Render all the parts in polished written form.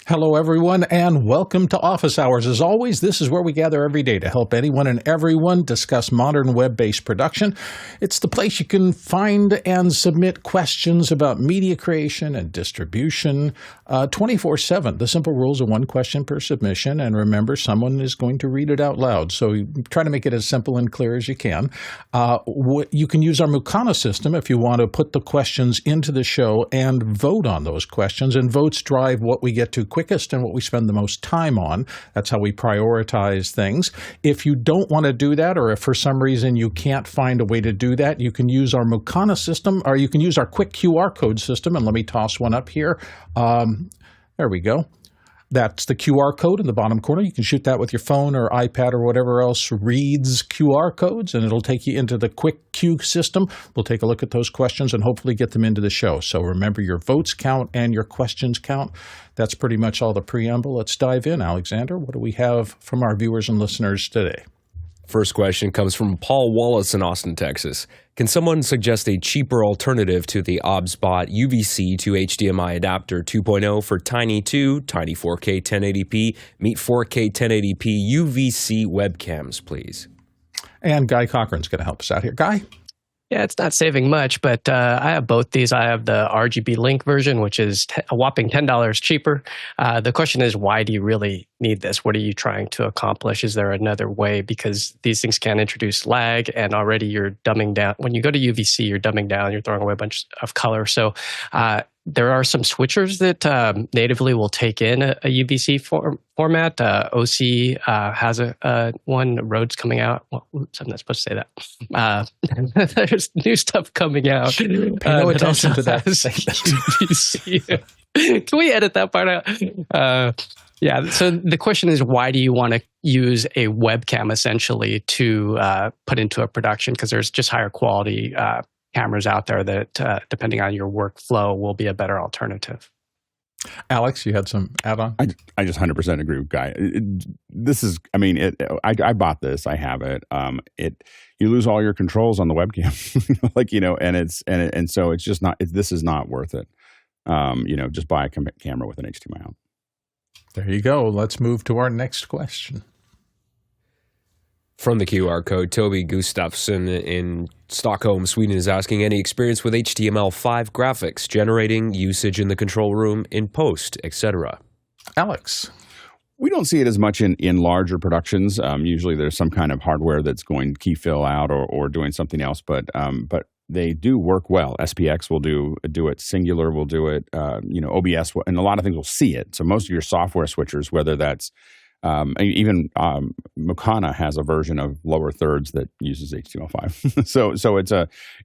Hello, everyone, and welcome to Office Hours. As always, this is where we gather every day to help anyone and everyone discuss modern web-based production. It's the place you can find and submit questions about media creation and distribution 24/7. The simple rules are one question per submission, and remember, someone is going to read it out loud, so try to make it as simple and clear as you can. You can use our Mukana system if you want to put the questions into the show and vote on those questions, and votes drive what we get to quickest and what we spend the most time on. That's how we prioritize things. If you don't want to do that, or if for some reason you can't find a way to do that, you can use our Mukana system, or you can use our quick QR code system. And let me toss one up here. There we go. That's the QR code in the bottom corner. You can shoot that with your phone or iPad or whatever else reads QR codes, and it'll take you into the quick queue system. We'll take a look at those questions and hopefully get them into the show. So remember, your votes count and your questions count. That's pretty much all the preamble. Let's dive in. Alexander, what do we have from our viewers and listeners today? First question comes from Paul Wallace in Austin, Texas. Can someone suggest a cheaper alternative to the OBSBOT UVC to HDMI Adapter 2.0 for Tiny 2, Tiny 4K 1080p, Meet 4K 1080p UVC webcams, please? And Guy Cochran's going to help us out here. Guy? Yeah, it's not saving much, but I have both these. I have the RGB Link version, which is a whopping $10 cheaper. The question is, why do you really need this? What are you trying to accomplish? Is there another way? Because these things can introduce lag, and already you're dumbing down. When you go to UVC, you're dumbing down, you're throwing away a bunch of color. So there are some switchers that natively will take in a UVC format. OC has one. Rode's coming out. Well, oops, I'm not supposed to say that. There's new stuff coming out. Pay no attention to that. UVC. Can we edit that part out? Yeah. So the question is, why do you want to use a webcam essentially to put into a production? Because there's just higher quality cameras out there that, depending on your workflow, will be a better alternative. Alex, you had some add-on? I just 100% agree with Guy. I bought this. I have it. You lose all your controls on the webcam, and so it's just not. This is not worth it. Just buy a camera with an HDMI out. There you go. Let's move to our next question. From the QR code, Toby Gustafsson in Stockholm, Sweden is asking, any experience with HTML5 graphics, generating usage in the control room, in post, etc.? Alex? We don't see it as much in larger productions. Usually there's some kind of hardware that's going key fill out or doing something else, but they do work well. SPX will do it. Singular will do it. OBS, and a lot of things will see it. So most of your software switchers, whether that's even Mukana has a version of lower thirds that uses HTML5. so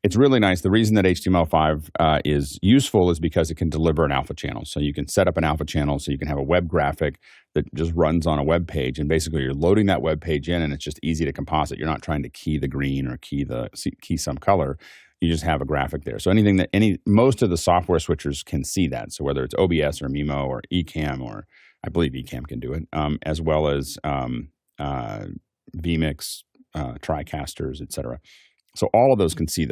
it's really nice. The reason that HTML5 is useful is because it can deliver an alpha channel. So you can set up an alpha channel so you can have a web graphic that just runs on a web page, and basically you're loading that web page in, and it's just easy to composite. You're not trying to key the green or key some color. You just have a graphic there. So most of the software switchers can see that. So whether it's OBS or Mimo or Ecamm, or I believe Ecamm can do it, as well as vMix, TriCasters, etc. So all of those can see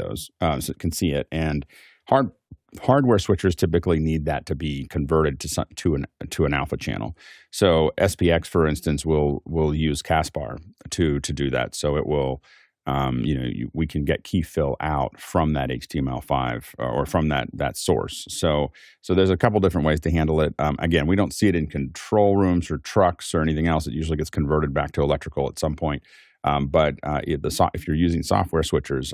it. And hardware switchers typically need that to be converted to an alpha channel. So SPX, for instance, will use Caspar to do that. So it will. We can get key fill out from that HTML5 or from that source. So there's a couple different ways to handle it. Again, we don't see it in control rooms or trucks or anything else. It usually gets converted back to electrical at some point. But if you're using software switchers,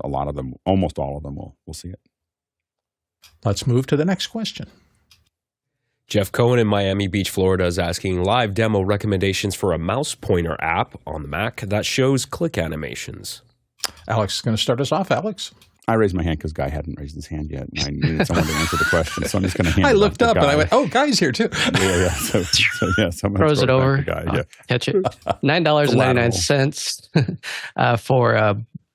almost all of them will see it. Let's move to the next question. Jeff Cohen in Miami Beach, Florida is asking live demo recommendations for a mouse pointer app on the Mac that shows click animations. Alex is going to start us off. Alex? I raised my hand because Guy hadn't raised his hand yet. And I needed someone to answer the question, so I'm just going to hand it I looked up Guy. and I went, Guy's here too. Yeah. So someone throws it over. Guy. Yeah. Catch it. $9.99 for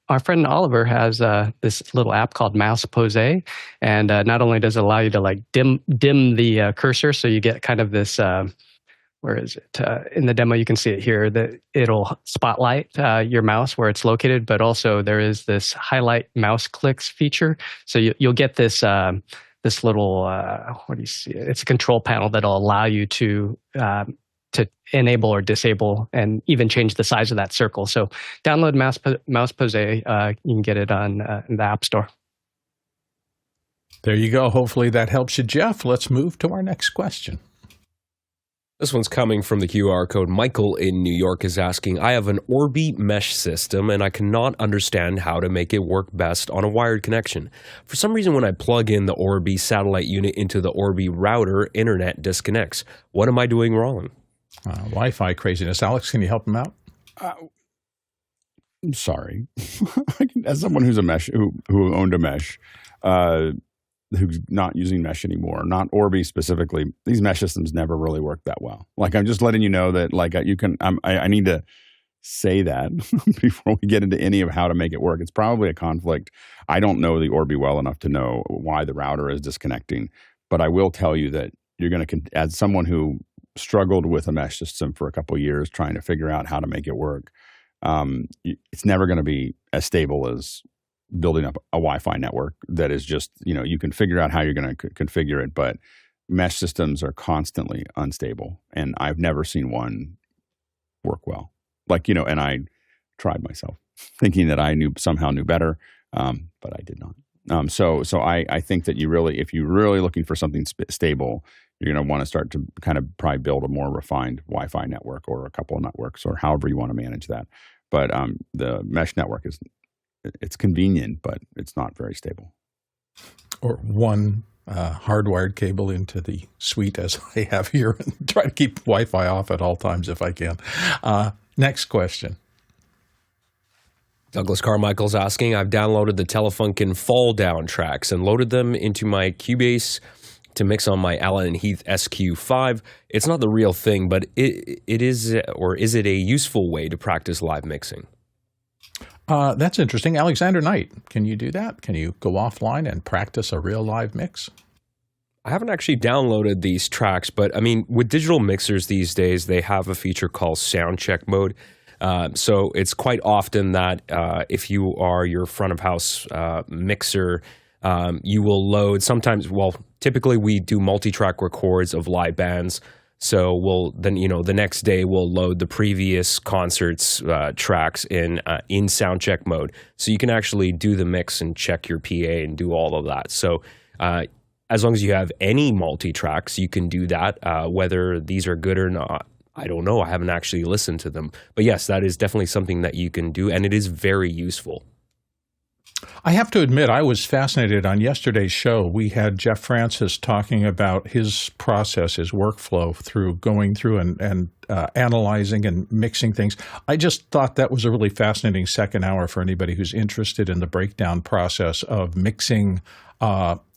our friend Oliver has this little app called Mouse Pose, and not only does it allow you to dim the cursor, so you get kind of this. Where is it? In the demo, you can see it here, that it'll spotlight your mouse where it's located, but also there is this highlight mouse clicks feature. So you'll get this this little, what do you see? It's a control panel that'll allow you to enable or disable and even change the size of that circle. So download Mouse Pose. You can get it on in the App Store. There you go. Hopefully that helps you, Jeff. Let's move to our next question. This one's coming from the QR code. Michael in New York is asking, I have an Orbie Mesh system and I cannot understand how to make it work best on a wired connection. For some reason, when I plug in the Orbie satellite unit into the Orbie router, internet disconnects. What am I doing wrong? Wi-Fi craziness. Alex, can you help him out? I'm sorry. As someone who's a mesh, who owned a mesh, who's not using mesh anymore, not Orbie specifically, these mesh systems never really work that well. Like, I'm just letting you know that, like, you can, I need to say that before we get into any of how to make it work. It's probably a conflict. I don't know the Orbie well enough to know why the router is disconnecting, but I will tell you that you're going to, as someone who struggled with a mesh system for a couple of years trying to figure out how to make it work, it's never going to be as stable as building up a Wi-Fi network that is just, you can figure out how you're going to configure it, but mesh systems are constantly unstable. And I've never seen one work well. Like, and I tried myself thinking that I somehow knew better, but I did not. So I think that if you're really looking for something stable, you're going to want to start to kind of probably build a more refined Wi-Fi network or a couple of networks or however you want to manage that. But the mesh network it's convenient, but it's not very stable. Or one hardwired cable into the suite as I have here and try to keep Wi-Fi off at all times if I can. Next question. Douglas Carmichael's asking, I've downloaded the Telefunken Fall Down tracks and loaded them into my Cubase to mix on my A&H SQ-5. It's not the real thing, but it is, or is it a useful way to practice live mixing? That's interesting. Alexander Knight, can you do that? Can you go offline and practice a real live mix? I haven't actually downloaded these tracks, but I mean, with digital mixers these days, they have a feature called sound check mode. So it's quite often that if you are your front of house mixer, you will load sometimes, typically we do multi-track records of live bands. So the next day we'll load the previous concert's tracks in sound check mode. So you can actually do the mix and check your PA and do all of that. So as long as you have any multi-tracks, you can do that. Whether these are good or not, I don't know. I haven't actually listened to them. But yes, that is definitely something that you can do, and it is very useful. I have to admit, I was fascinated on yesterday's show. We had Jeff Francis talking about his process, his workflow through going through and analyzing and mixing things. I just thought that was a really fascinating second hour for anybody who's interested in the breakdown process of mixing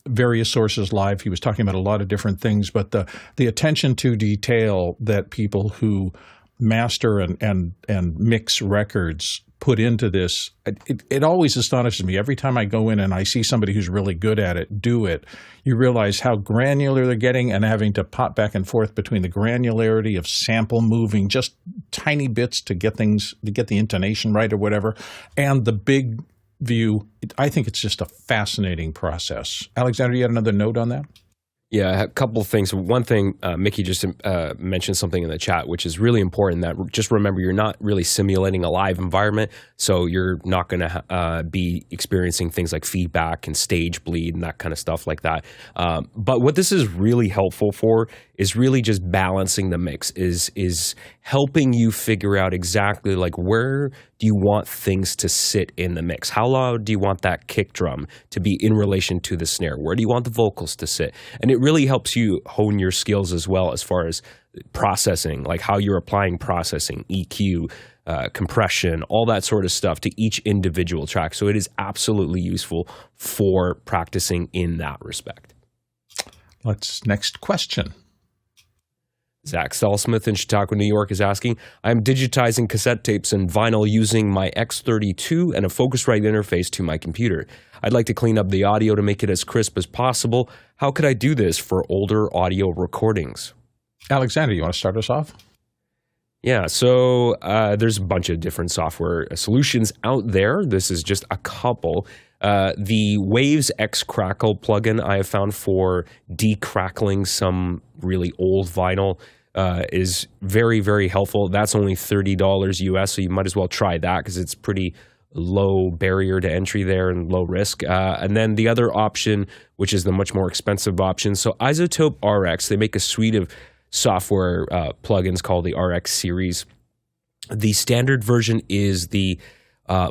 various sources live. He was talking about a lot of different things, but the attention to detail that people who master and mix records put into this, it always astonishes me. Every time I go in and I see somebody who's really good at it do it, you realize how granular they're getting and having to pop back and forth between the granularity of sample moving just tiny bits to get the intonation right or whatever, and the big view. I think it's just a fascinating process. Alexander, you had another note on that? Yeah, a couple of things. One thing, Mickey just mentioned something in the chat, which is really important, that just remember you're not really simulating a live environment, so you're not going to be experiencing things like feedback and stage bleed and that kind of stuff like that. But what this is really helpful for is really just balancing the mix, is helping you figure out exactly like where do you want things to sit in the mix? How loud do you want that kick drum to be in relation to the snare? Where do you want the vocals to sit? And it really helps you hone your skills as well as far as processing, like how you're applying processing, EQ, compression, all that sort of stuff to each individual track. So it is absolutely useful for practicing in that respect. Next question. Zach Stallsmith in Chautauqua, New York is asking, I'm digitizing cassette tapes and vinyl using my X32 and a Focusrite interface to my computer. I'd like to clean up the audio to make it as crisp as possible. How could I do this for older audio recordings? Alexander, you want to start us off? Yeah, so there's a bunch of different software solutions out there. This is just a couple. The Waves X Crackle plugin I have found for decrackling some really old vinyl is very, very helpful. That's only $30 US, so you might as well try that because it's pretty low barrier to entry there and low risk. And then the other option, which is the much more expensive option, so Isotope RX, they make a suite of software plugins called the RX series. The standard version is the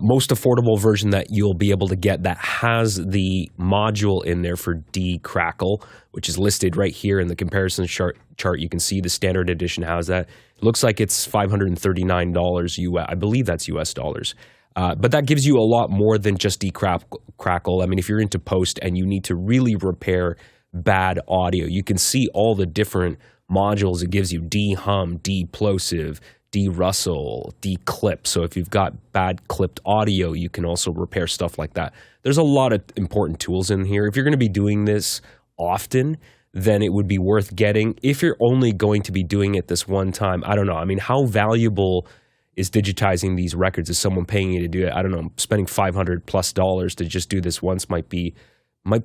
most affordable version that you'll be able to get that has the module in there for decrackle, which is listed right here in the comparison chart. You can see the standard edition has that. It looks like it's $539 US. I believe that's US dollars. But that gives you a lot more than just decrackle. I mean, if you're into post and you need to really repair bad audio, you can see all the different modules it gives you: de-hum, de-plosive, de-rustle, de-clip. So if you've got bad clipped audio, you can also repair stuff like that. There's a lot of important tools in here. If you're going to be doing this often, then it would be worth getting. If you're only going to be doing it this one time, I don't know. I mean, how valuable is digitizing these records? Is someone paying you to do it? I don't know. Spending $500+ to just do this once might be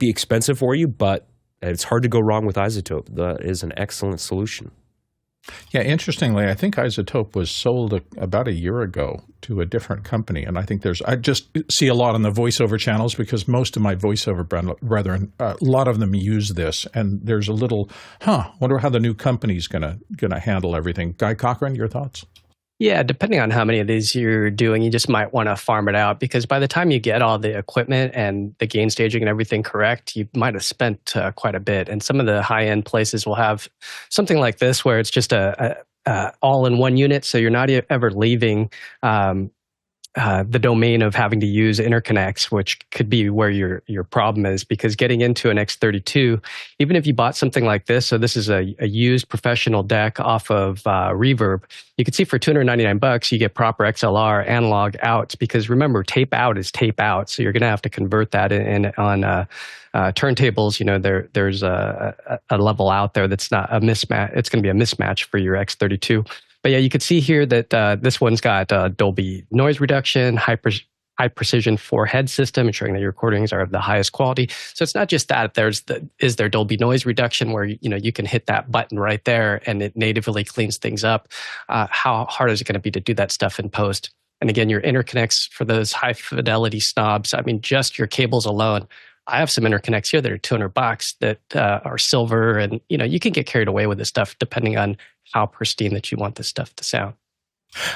expensive for you, but it's hard to go wrong with Isotope. That is an excellent solution. Yeah, interestingly, I think Isotope was sold about a year ago to a different company, and I think I just see a lot on the voiceover channels because most of my voiceover brethren, a lot of them use this, and there's a little, wonder how the new company's gonna handle everything. Guy Cochran, your thoughts? Yeah, depending on how many of these you're doing, you just might want to farm it out because by the time you get all the equipment and the gain staging and everything correct, you might have spent quite a bit. And some of the high-end places will have something like this where it's just a all-in-one unit, so you're not ever leaving the domain of having to use interconnects, which could be where your problem is, because getting into an X32, even if you bought something like this, so this is a used professional deck off of Reverb, you can see for $299 you get proper XLR analog outs, because remember, tape out is tape out, so you're going to have to convert that in on turntables. You know, there's a level out there that's not a mismatch. It's going to be a mismatch for your X32. But yeah, you can see here that this one's got Dolby noise reduction, high precision four-head system, ensuring that your recordings are of the highest quality. So it's not just that. Is there Dolby noise reduction where you can hit that button right there and it natively cleans things up. How hard is it going to be to do that stuff in post? And again, your interconnects for those high fidelity snobs. I mean, just your cables alone. I have some interconnects here that are $200 that are silver, and you can get carried away with this stuff depending on how pristine that you want this stuff to sound.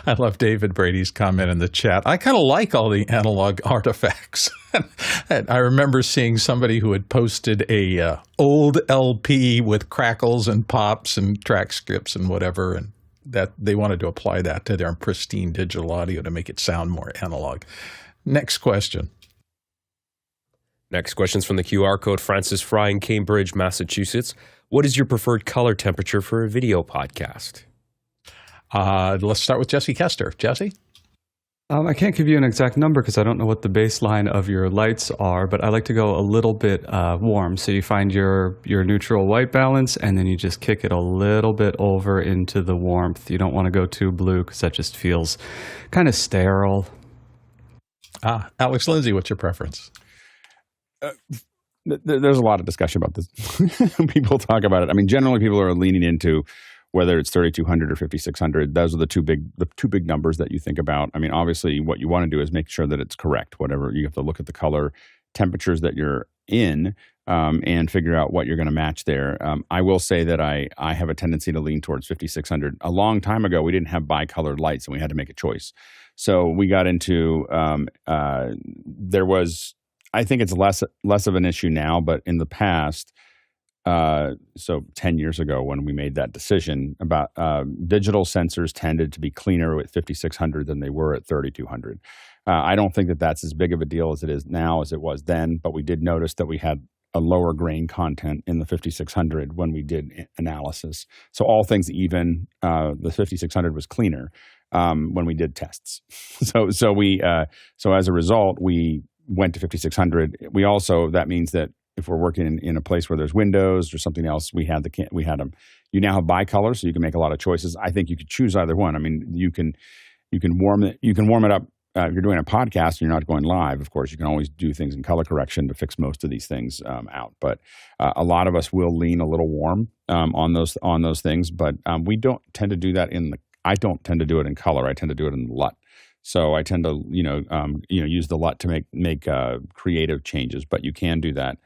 I love David Brady's comment in the chat. I kind of like all the analog artifacts. And I remember seeing somebody who had posted a old LP with crackles and pops and track skips and whatever, and that they wanted to apply that to their pristine digital audio to make it sound more analog. Next question. Next question's from the QR code. Francis Fry in Cambridge, Massachusetts. What is your preferred color temperature for a video podcast? Let's start with Jesse Kester. Jesse? I can't give you an exact number because I don't know what the baseline of your lights are, but I like to go a little bit warm. So you find your neutral white balance, and then you just kick it a little bit over into the warmth. You don't want to go too blue because that just feels kind of sterile. Alex Lindsay, what's your preference? There's a lot of discussion about this. People talk about it. I mean, generally people are leaning into whether it's 3200 or 5600. Those are the two big numbers that you think about. I mean, obviously what you want to do is make sure that it's correct. Whatever, you have to look at the color temperatures that you're in and figure out what you're going to match there. I will say that I have a tendency to lean towards 5600. A long time ago, we didn't have bicolored lights and we had to make a choice. So we got into, there was, I think it's less of an issue now, but in the past, so 10 years ago when we made that decision about digital sensors tended to be cleaner with 5600 than they were at 3200. I don't think that that's as big of a deal as it is now as it was then, but we did notice that we had a lower grain content in the 5600 when we did analysis. So all things even, the 5600 was cleaner when we did tests. So as a result, we went to 5600. We also, that means that if we're working in a place where there's windows or something else, we had them You now have bicolor, so you can make a lot of choices. I think you could choose either one. I mean, you can warm it up. If you're doing a podcast and you're not going live, of course, you can always do things in color correction to fix most of these things out. But a lot of us will lean a little warm on those things. But we don't tend to do that I don't tend to do it in color. I tend to do it in LUT. So I tend to use the LUT to make creative changes. But you can do that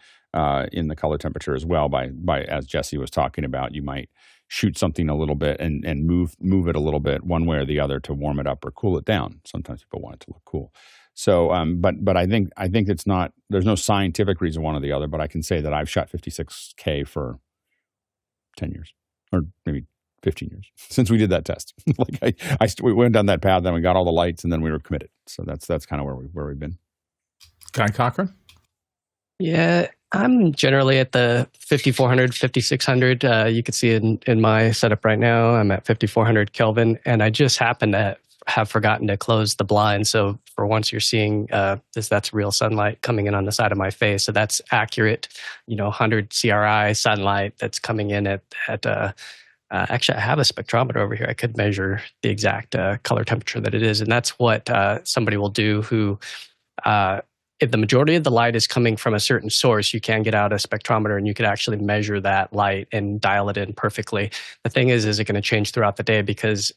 in the color temperature as well by as Jesse was talking about. You might shoot something a little bit and move it a little bit one way or the other to warm it up or cool it down. Sometimes people want it to look cool. So, but I think it's not. There's no scientific reason one or the other. But I can say that I've shot 56K for 10 years or maybe 15 years since we did that test. We went down that path, then we got all the lights, and then we were committed. So that's kind of where we've been. Guy Cochran? Yeah, I'm generally at the 5400, 5600. You can see in my setup right now, I'm at 5400 Kelvin, and I just happen to have forgotten to close the blind. So for once you're seeing that's real sunlight coming in on the side of my face. So that's accurate, 100 CRI sunlight that's coming in at actually, I have a spectrometer over here. I could measure the exact color temperature that it is. And that's what somebody will do who, if the majority of the light is coming from a certain source, you can get out a spectrometer and you could actually measure that light and dial it in perfectly. The thing is it going to change throughout the day because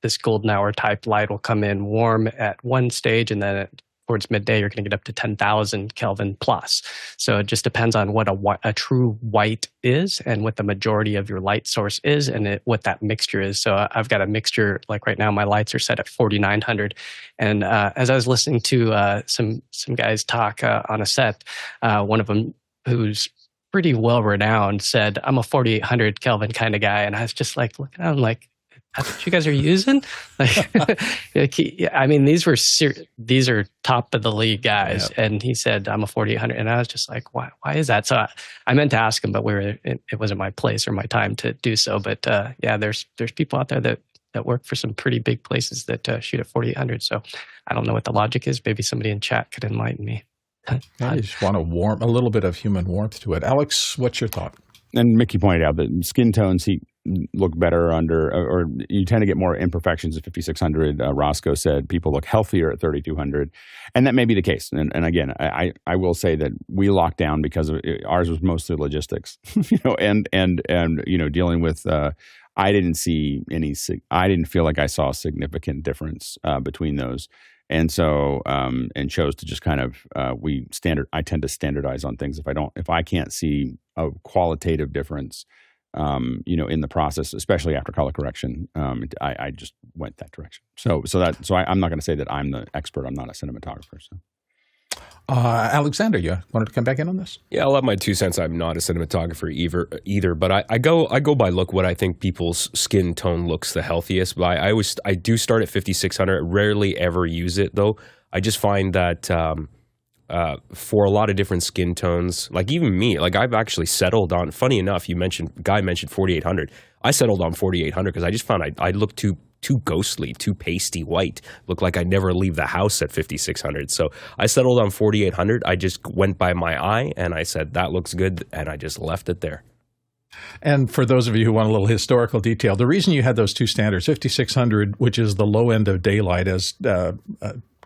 this golden hour type light will come in warm at one stage and then towards midday, you're going to get up to 10,000 Kelvin plus. So it just depends on what a true white is and what the majority of your light source is and what that mixture is. So I've got a mixture, like right now, my lights are set at 4,900. And as I was listening to some guys talk on a set, one of them who's pretty well renowned said, I'm a 4,800 Kelvin kind of guy. And I was just like, looking at him like, that's what you guys are using? I mean, these are top of the league guys. Yep. And he said, I'm a 4,800. And I was just like, why is that? So I meant to ask him, but it wasn't my place or my time to do so. But there's people out there that work for some pretty big places that shoot at 4,800. So I don't know what the logic is. Maybe somebody in chat could enlighten me. I just want a little bit of human warmth to it. Alex, what's your thought? And Mickey pointed out that skin tones look better or you tend to get more imperfections at 5600. Roscoe said people look healthier at 3200, and that may be the case. And again, I will say that we locked down because ours was mostly logistics, and dealing with. I didn't feel like I saw a significant difference between those. And so, and chose to just kind of, I tend to standardize on things. If I can't see a qualitative difference, in the process, especially after color correction, I just went that direction. So I'm not going to say that I'm the expert. I'm not a cinematographer. So. Alexander, you wanted to come back in on this? Yeah, I'll have my 2 cents. I'm not a cinematographer either, but I go by what I think people's skin tone looks the healthiest. But I do start at 5600. Rarely ever use it though. I just find that for a lot of different skin tones, like even me, like I've actually settled on. Funny enough, Guy mentioned 4800. I settled on 4800 because I just found I looked too ghostly, too pasty white. Looked like I never leave the house at 5600. So I settled on 4800. I just went by my eye and I said, that looks good. And I just left it there. And for those of you who want a little historical detail, the reason you had those two standards, 5600, which is the low end of daylight, as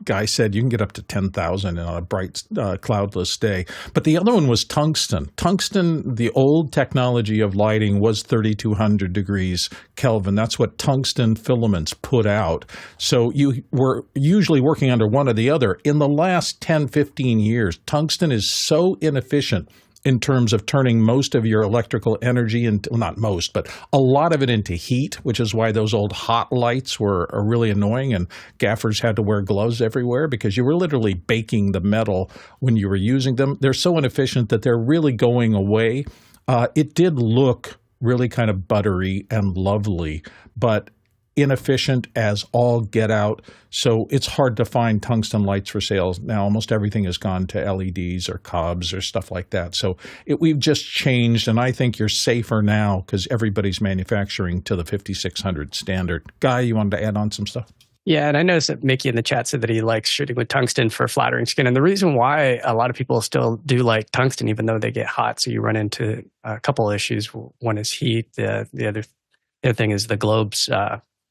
Guy said, you can get up to 10,000 on a bright, cloudless day. But the other one was tungsten. Tungsten, the old technology of lighting, was 3,200 degrees Kelvin. That's what tungsten filaments put out. So you were usually working under one or the other. In the last 10, 15 years, tungsten is so inefficient in terms of turning most of your electrical energy into, well, not most, but a lot of it into heat, which is why those old hot lights are really annoying, and gaffers had to wear gloves everywhere because you were literally baking the metal when you were using them. They're so inefficient that they're really going away. It did look really kind of buttery and lovely, but inefficient as all get out. So it's hard to find tungsten lights for sale. Now almost everything has gone to LEDs or cobs or stuff like that. So we've just changed, and I think you're safer now because everybody's manufacturing to the 5600 standard. Guy, you wanted to add on some stuff? Yeah, and I noticed that Mickey in the chat said that he likes shooting with tungsten for flattering skin. And the reason why a lot of people still do like tungsten, even though they get hot, so you run into a couple of issues. One is heat. The other thing is the globes.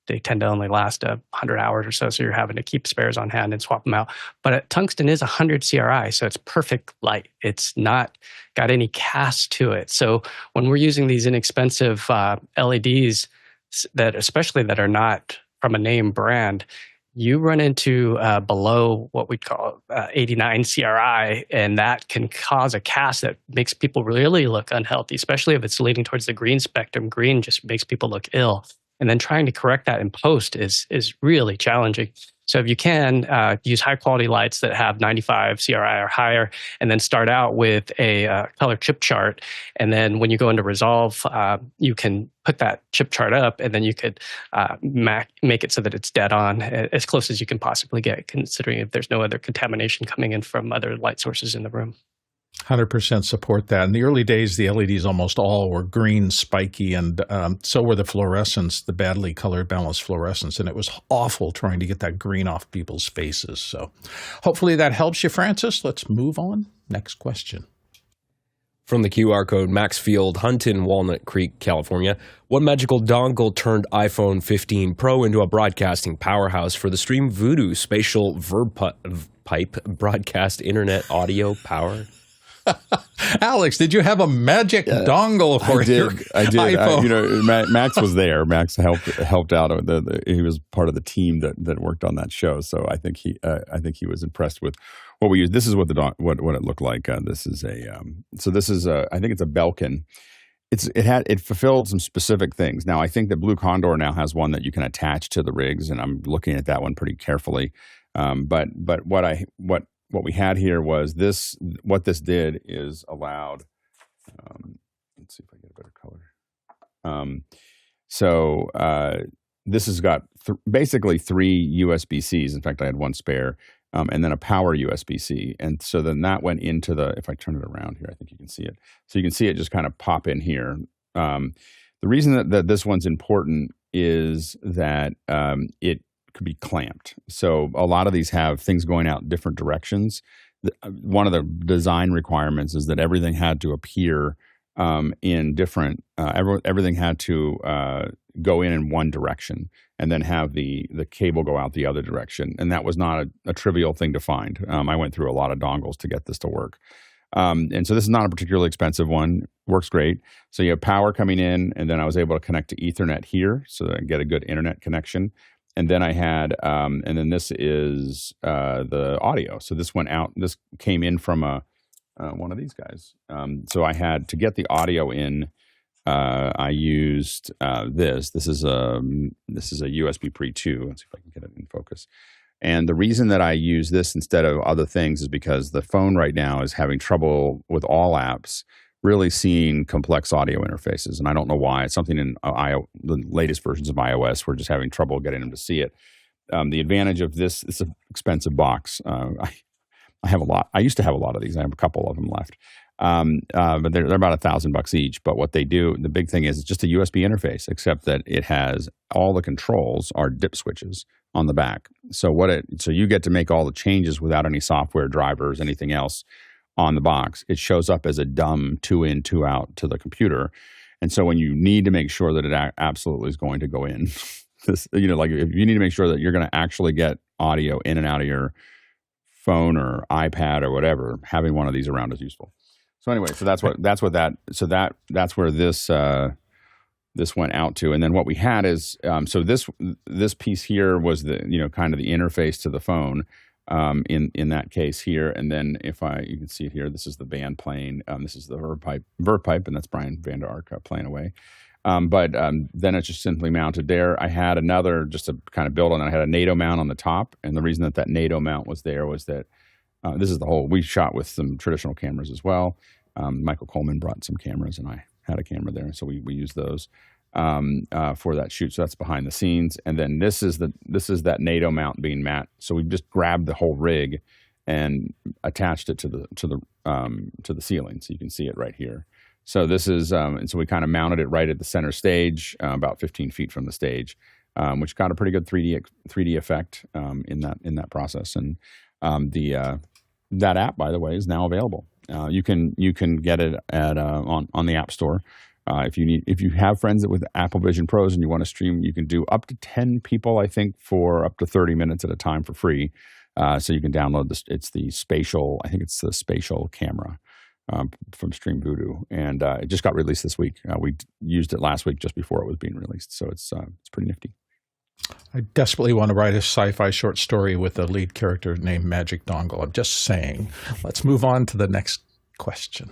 They tend to only last 100 hours or so you're having to keep spares on hand and swap them out. But tungsten is 100 CRI, so it's perfect light. It's not got any cast to it. So when we're using these inexpensive LEDs, especially that are not from a name brand, you run into below what we call 89 CRI, and that can cause a cast that makes people really look unhealthy, especially if it's leaning towards the green spectrum. Green just makes people look ill. And then trying to correct that in post is really challenging. So if you can, use high-quality lights that have 95 CRI or higher, and then start out with a color chip chart. And then when you go into Resolve, you can put that chip chart up, and then you could make it so that it's dead on, as close as you can possibly get, considering if there's no other contamination coming in from other light sources in the room. 100% support that. In the early days, the LEDs almost all were green, spiky, and so were the fluorescents, the badly colored balanced fluorescents, and it was awful trying to get that green off people's faces. So hopefully that helps you, Francis. Let's move on. Next question. From the QR code, Maxfield Hunt in Walnut Creek, California. What magical dongle turned iPhone 15 Pro into a broadcasting powerhouse for the StreamVoodoo Spatial VervePipe broadcast internet audio power? Alex, did you have a magic dongle for your iPhone? Max was there. Max helped out. He was part of the team that worked on that show. So I think he was impressed with what we used. This is what what it looked like. This is I think it's a Belkin. It fulfilled some specific things. Now I think that Blue Condor now has one that you can attach to the rigs, and I'm looking at that one pretty carefully. But what we had here was this. What this did is allowed. Let's see if I get a better color. This has got basically 3 USB-Cs. In fact, I had one spare, and then a power USB-C. And so then that went into if I turn it around here, I think you can see it. So you can see it just kind of pop in here. The reason that this one's important is that it could be clamped. So a lot of these have things going out different directions. One of the design requirements is that everything had to appear in different, everything had to go in one direction and then have the cable go out the other direction. And that was not a trivial thing to find. I went through a lot of dongles to get this to work. And so this is not a particularly expensive one. Works great. So you have power coming in, and then I was able to connect to Ethernet here so that I get a good internet connection. And then I had, and then this is the audio. So this went out. This came in from one of these guys. So I had to get the audio in. I used this. This is a USB Pre 2. Let's see if I can get it in focus. And the reason that I use this instead of other things is because the phone right now is having trouble with all apps really seeing complex audio interfaces. And I don't know why. It's something in the latest versions of iOS. We're just having trouble getting them to see it. The advantage of this, it's an expensive box. I have a lot. I used to have a lot of these. I have a couple of them left. But they're about $1,000 each. But what they do, the big thing is it's just a USB interface, except that it has all the controls are dip switches on the back. So you get to make all the changes without any software drivers, anything else on the box. It shows up as a dumb 2-in, 2-out to the computer. And so when you need to make sure that it absolutely is going to go in, like if you need to make sure that you're going to actually get audio in and out of your phone or iPad or whatever, having one of these around is useful. So anyway, that's where this went out to. And then what we had is, so this piece here was the, kind of the interface to the phone. In that case here, and then you can see it here, this is the band playing. This is the VervePipe, and that's Brian Van Der Ark playing away. But then it's just simply mounted there. I had another, just to kind of build on it, I had a NATO mount on the top, and the reason that NATO mount was there was that this is we shot with some traditional cameras as well. Michael Coleman brought some cameras, and I had a camera there, so we used those for that shoot. So that's behind the scenes, and then this is that NATO mount being matte. So we just grabbed the whole rig and attached it to the ceiling, so you can see it right here. So this is and so we kind of mounted it right at the center stage, about 15 feet from the stage, which got a pretty good 3D effect in that process. And that app, by the way, is now available. You can get it at on the App Store. If you have friends with Apple Vision Pros and you want to stream, you can do up to 10 people, I think, for up to 30 minutes at a time for free. So you can download this. It's the spatial. I think it's the spatial camera from StreamVoodoo, and it just got released this week. We used it last week just before it was being released, so it's pretty nifty. I desperately want to write a sci-fi short story with a lead character named Magic Dongle. I'm just saying. Let's move on to the next question.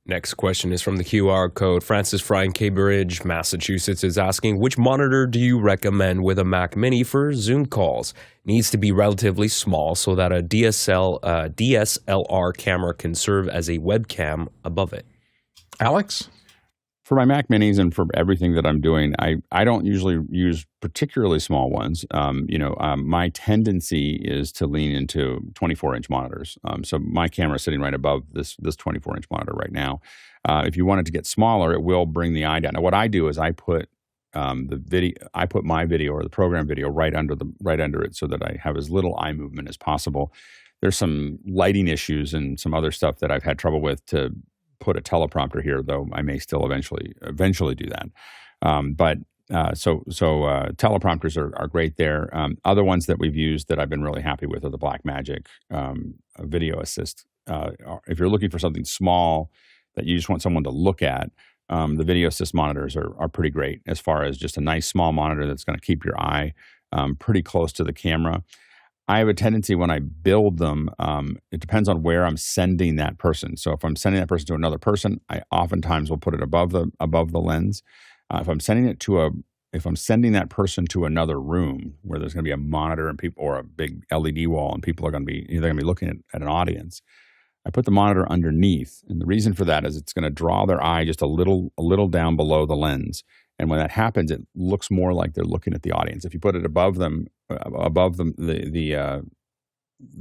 Next question is from the QR code. Francis Fry in Cambridge, Massachusetts is asking, which monitor do you recommend with a Mac Mini for Zoom calls? Needs to be relatively small so that a DSLR camera can serve as a webcam above it. Alex? For my Mac Minis and for everything that I'm doing, I don't usually use particularly small ones. My tendency is to lean into 24-inch monitors. So my camera is sitting right above this 24-inch monitor right now. If you want it to get smaller, it will bring the eye down. Now, what I do is I put my video or the program video right under it so that I have as little eye movement as possible. There's some lighting issues and some other stuff that I've had trouble with to put a teleprompter here, though I may still eventually do that. So teleprompters are great there. Other ones that we've used that I've been really happy with are the Blackmagic Video Assist. If you're looking for something small that you just want someone to look at, the Video Assist monitors are pretty great as far as just a nice small monitor that's going to keep your eye pretty close to the camera. I have a tendency when I build them, it depends on where I'm sending that person. So if I'm sending that person to another person, I oftentimes will put it above the lens. If I'm sending that person to another room where there's going to be a monitor and people, or a big LED wall, and people are going to be looking at an audience, I put the monitor underneath, and the reason for that is it's going to draw their eye just a little down below the lens. And when that happens, it looks more like they're looking at the audience. If you put it above the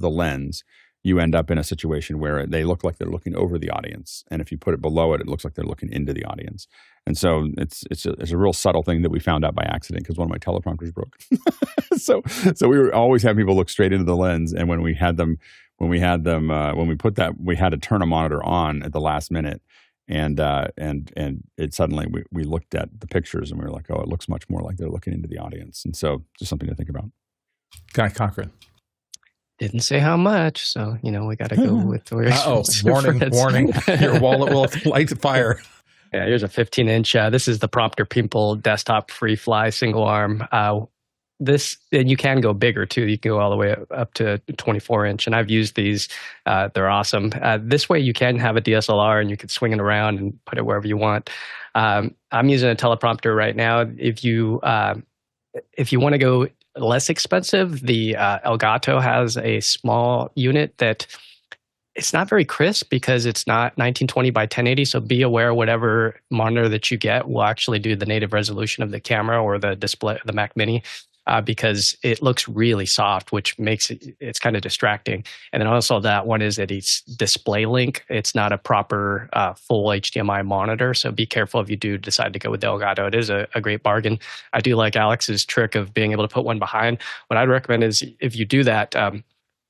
lens, you end up in a situation where they look like they're looking over the audience. And if you put it below it, it looks like they're looking into the audience. And so it's a real subtle thing that we found out by accident because one of my teleprompters broke. So we always have people look straight into the lens. And when we put that, we had to turn a monitor on at the last minute. And it suddenly we looked at the pictures and we were like, oh, it looks much more like they're looking into the audience. And so just something to think about. Guy Cochran. Didn't say how much, so we got to go with where. Warning! Your wallet will light fire. Yeah, here's a 15-inch. This is the Prompter Pimple desktop free fly single arm. And you can go bigger too. You can go all the way up to 24-inch, and I've used these. They're awesome. This way, you can have a DSLR and you can swing it around and put it wherever you want. I'm using a teleprompter right now. If you want to go less expensive, the Elgato has a small unit that it's not very crisp because it's not 1920 by 1080. So be aware whatever monitor that you get will actually do the native resolution of the camera or the display, the Mac Mini. Because it looks really soft, which makes it's kind of distracting. And then also that one is that it's display link. It's not a proper full HDMI monitor. So be careful if you do decide to go with the Elgato. It is a great bargain. I do like Alex's trick of being able to put one behind. What I'd recommend is if you do that,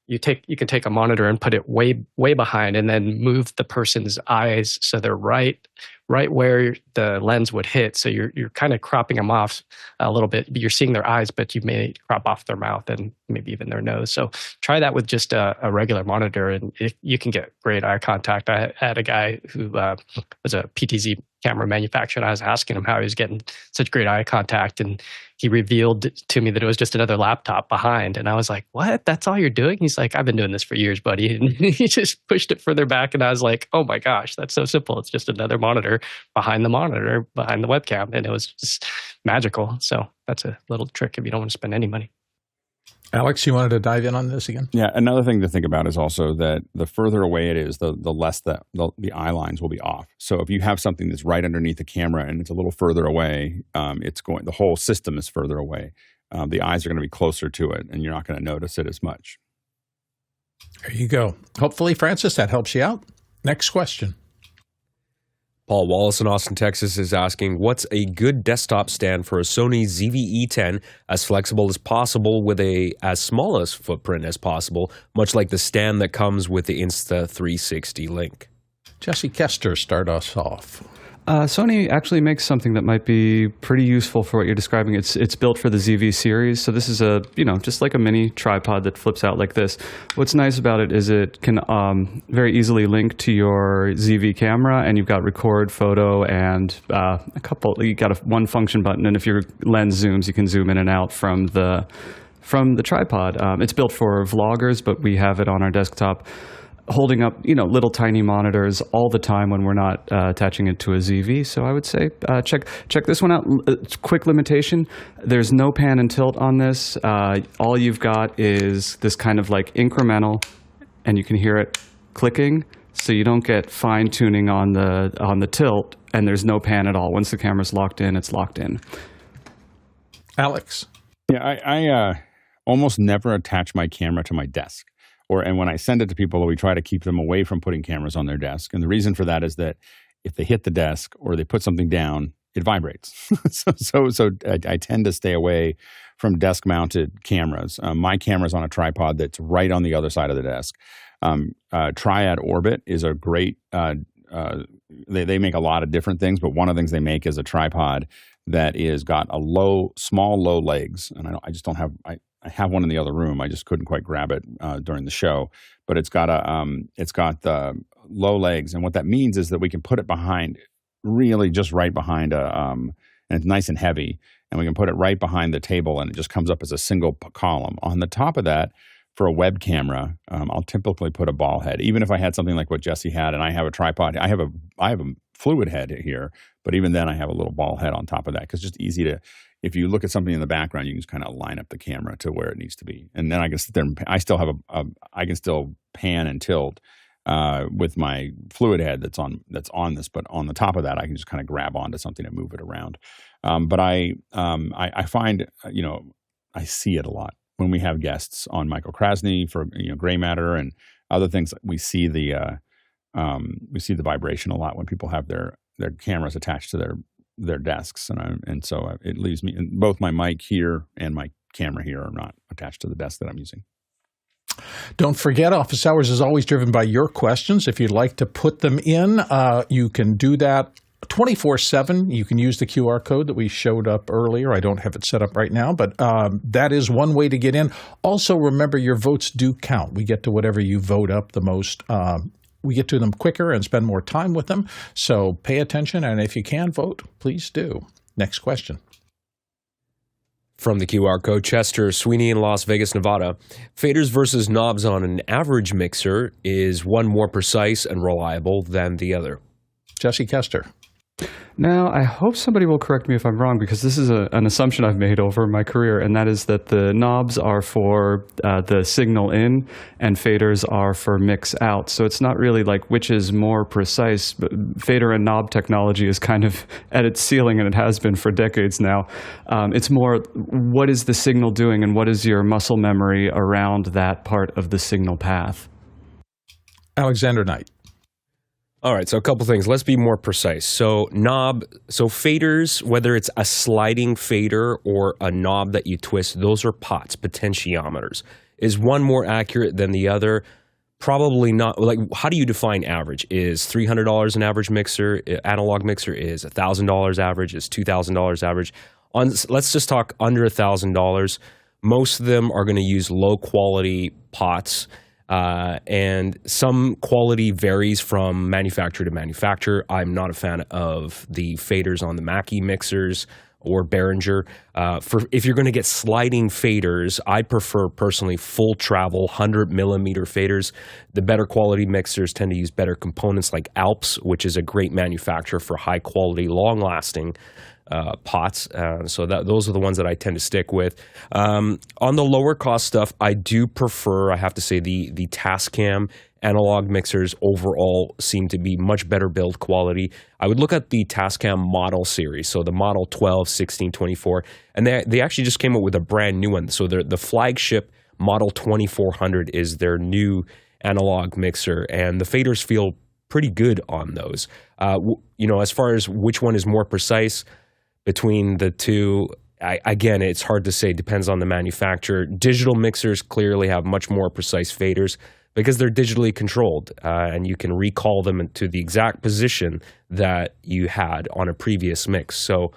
you can take a monitor and put it way behind and then move the person's eyes so they're right where the lens would hit. So you're kind of cropping them off a little bit. You're seeing their eyes, but you may crop off their mouth and maybe even their nose. So try that with just a regular monitor, and you can get great eye contact. I had a guy who was a PTZ camera manufacturer, and I was asking him how he was getting such great eye contact, and he revealed to me that it was just another laptop behind. And I was like, what? That's all you're doing? He's like, I've been doing this for years, buddy. And he just pushed it further back. And I was like, oh my gosh, that's so simple. It's just another monitor behind the webcam. And it was just magical. So that's a little trick if you don't want to spend any money. Alex, you wanted to dive in on this again? Yeah, another thing to think about is also that the further away it is, the less that the eye lines will be off. So if you have something that's right underneath the camera and it's a little further away, the whole system is further away. The eyes are going to be closer to it, and you're not going to notice it as much. There you go. Hopefully, Francis, that helps you out. Next question. Paul Wallace in Austin, Texas is asking, what's a good desktop stand for a Sony ZV-E10 as flexible as possible with as small a footprint as possible, much like the stand that comes with the Insta360 Link? Jesse Kester, start us off. Sony actually makes something that might be pretty useful for what you're describing. It's built for the ZV series, so this is just like a mini tripod that flips out like this. What's nice about it is it can very easily link to your ZV camera, and you've got record, photo, and you got one function button, and if your lens zooms, you can zoom in and out from the tripod. It's built for vloggers, but we have it on our desktop, holding up, little tiny monitors all the time when we're not attaching it to a ZV. So I would say check this one out. Quick limitation: there's no pan and tilt on this. All you've got is this kind of like incremental, and you can hear it clicking. So you don't get fine tuning on the tilt, and there's no pan at all. Once the camera's locked in, it's locked in. Alex. Yeah, I almost never attach my camera to my desk. And when I send it to people, we try to keep them away from putting cameras on their desk. And the reason for that is that if they hit the desk or they put something down, it vibrates. so I tend to stay away from desk-mounted cameras. My camera's on a tripod that's right on the other side of the desk. Triad Orbit is a great. They make a lot of different things, but one of the things they make is a tripod that is got small low legs, and I just don't have. I have one in the other room. I just couldn't quite grab it during the show. But it's got the low legs, and what that means is that we can put it behind, really just right behind and it's nice and heavy, and we can put it right behind the table, and it just comes up as a single column. On the top of that, for a web camera, I'll typically put a ball head. Even if I had something like what Jesse had, and I have a tripod, I have a fluid head here, but even then I have a little ball head on top of that because it's just easy to. If you look at something in the background, you can just kind of line up the camera to where it needs to be, and then I can sit there. And I still have I can still pan and tilt with my fluid head that's on this, but on the top of that, I can just kind of grab onto something and move it around. But I find I see it a lot when we have guests on Michael Krasny for Gray Matter and other things. We see the vibration a lot when people have their cameras attached to their desks, and so it leaves me. And both my mic here and my camera here are not attached to the desk that I'm using. Don't forget, Office Hours is always driven by your questions. If you'd like to put them in, you can do that 24/7. You can use the QR code that we showed up earlier. I don't have it set up right now, but that is one way to get in. Also, remember, your votes do count. We get to whatever you vote up the most. We get to them quicker and spend more time with them. So pay attention, and if you can vote, please do. Next question. From the QR code, Chester Sweeney in Las Vegas, Nevada. Faders versus knobs on an average mixer, is one more precise and reliable than the other? Jesse Kester. Now, I hope somebody will correct me if I'm wrong, because this is an assumption I've made over my career, and that is that the knobs are for the signal in and faders are for mix out. So it's not really like which is more precise. But fader and knob technology is kind of at its ceiling, and it has been for decades now. It's more, what is the signal doing, and what is your muscle memory around that part of the signal path? Alexander Knight. All right, so a couple things. Let's be more precise. So faders, whether it's a sliding fader or a knob that you twist, those are pots, potentiometers. Is one more accurate than the other? Probably not. Like, how do you define average? Is $300 an average mixer? Analog mixer is $1,000 average? Is $2,000 average? Let's just talk under $1,000. Most of them are going to use low quality pots. And some quality varies from manufacturer to manufacturer. I'm not a fan of the faders on the Mackie mixers or Behringer. If you're going to get sliding faders, I prefer personally full travel 100 millimeter faders. The better quality mixers tend to use better components like Alps, which is a great manufacturer for high quality, long lasting pots. So those are the ones that I tend to stick with. On the lower cost stuff, I do prefer, I have to say, the Tascam analog mixers overall seem to be much better build quality. I would look at the Tascam model series, so the model 12, 16, 24, and they actually just came up with a brand new one. So the flagship model 2400 is their new analog mixer, and the faders feel pretty good on those. As far as which one is more precise between the two, again, it's hard to say. Depends on the manufacturer. Digital mixers clearly have much more precise faders because they're digitally controlled, and you can recall them to the exact position that you had on a previous mix. So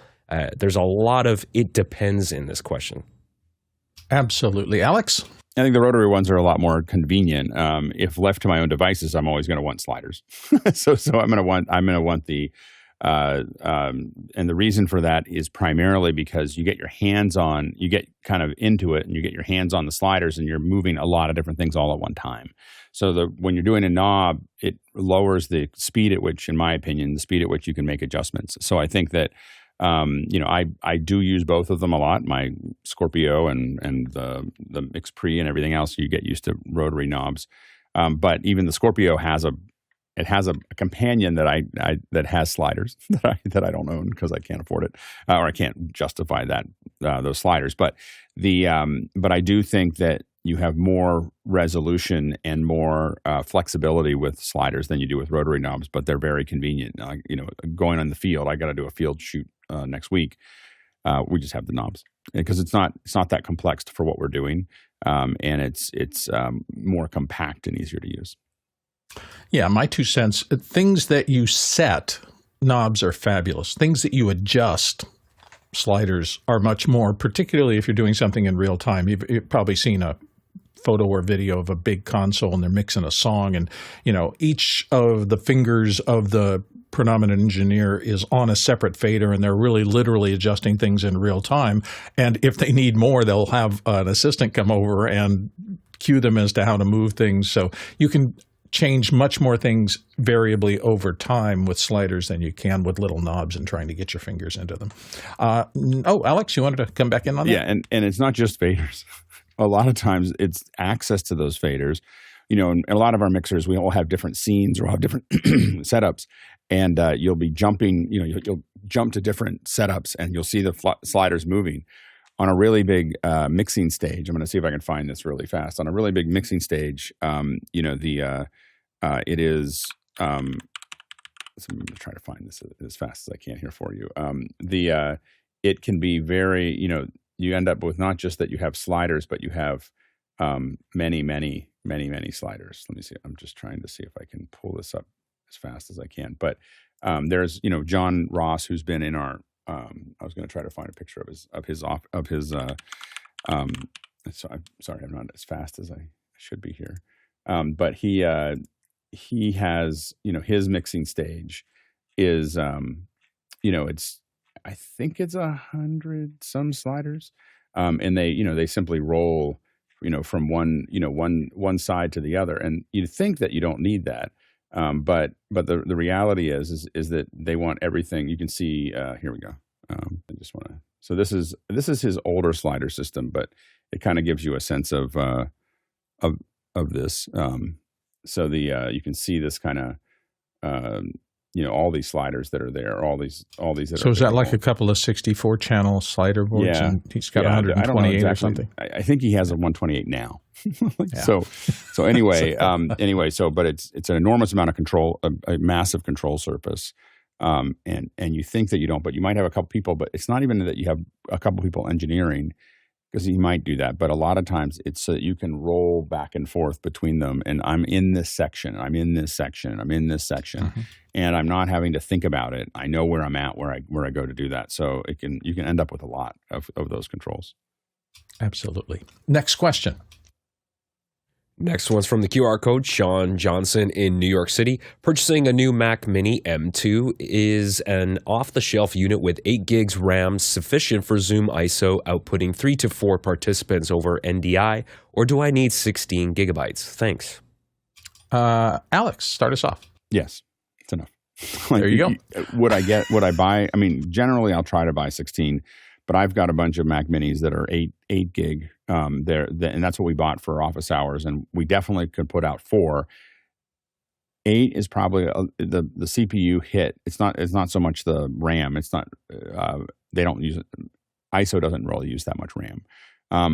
there's a lot of it depends in this question. Absolutely. Alex? I think the rotary ones are a lot more convenient. If left to my own devices, I'm always going to want sliders. so I'm going to want the, and the reason for that is primarily because you get kind of into it and you get your hands on the sliders and you're moving a lot of different things all at one time. So when you're doing a knob, it lowers the speed at which, in my opinion, you can make adjustments. So I think that, I do use both of them a lot. My Scorpio and the Mix Pre and everything else, you get used to rotary knobs. But even the Scorpio has a companion that has sliders that I don't own because I can't afford it or I can't justify those sliders. But I do think that you have more resolution and more flexibility with sliders than you do with rotary knobs, but they're very convenient. Going on the field, I got to do a field shoot next week. We just have the knobs because it's not that complex for what we're doing, and it's more compact and easier to use. Yeah, my 2 cents. Things that you set, knobs are fabulous. Things that you adjust, sliders are much more, particularly if you're doing something in real time. You've probably seen a photo or video of a big console and they're mixing a song, and each of the fingers of the predominant engineer is on a separate fader, and they're really literally adjusting things in real time. And if they need more, they'll have an assistant come over and cue them as to how to move things. So you can change much more things variably over time with sliders than you can with little knobs and trying to get your fingers into them. Alex, you wanted to come back in on that? Yeah, and it's not just faders. A lot of times it's access to those faders. In a lot of our mixers, we all have different scenes or we'll have different setups, and you'll be jumping, you'll jump to different setups and you'll see the sliders moving. On a really big mixing stage, I'm going to see if I can find this really fast. On a really big mixing stage, it is. So I'm going to try to find this as fast as I can here for you. It can be very, you end up with not just that you have sliders, but you have many sliders. Let me see. I'm just trying to see if I can pull this up as fast as I can. But there's, John Ross, who's been in our. I was going to try to find a picture of his. So I'm sorry, I'm not as fast as I should be here. But he has, his mixing stage is, it's, I think it's 100 some sliders, and they simply roll, from one side to the other, and you think that you don't need that. But the reality is that they want everything. You can see here we go. I just want to. So this is his older slider system, but it kind of gives you a sense of this. So you can see this kind of all these sliders that are there, all these. So is that like a couple of 64 channel slider boards? Yeah, and he's got 128 exactly. or something. I think he has a 128 now. Yeah. So anyway, but it's an enormous amount of control, a massive control surface, and you think that you don't, but you might have a couple people, but it's not even that you have a couple people engineering, because you might do that, but a lot of times it's so that you can roll back and forth between them. And I'm in this section, I'm in this section, I'm in this section, Mm-hmm. and I'm not having to think about it. I know where I'm at, where I go to do that. So you can end up with a lot of those controls. Absolutely. Next question. Next one's from the QR code, Sean Johnson in New York City. Purchasing a new Mac Mini M2 is an off-the-shelf unit with 8 gigs RAM sufficient for Zoom ISO, outputting 3 to 4 participants over NDI, or do I need 16 gigabytes? Thanks. Alex, start us off. Yes, it's enough. There you go. Would I buy? I mean, generally I'll try to buy 16, but I've got a bunch of Mac Minis that are 8 gig. And that's what we bought for office hours, and we definitely could put out 4. 8 is probably the CPU hit. It's not so much the RAM. It's not. They don't use it. ISO doesn't really use that much RAM.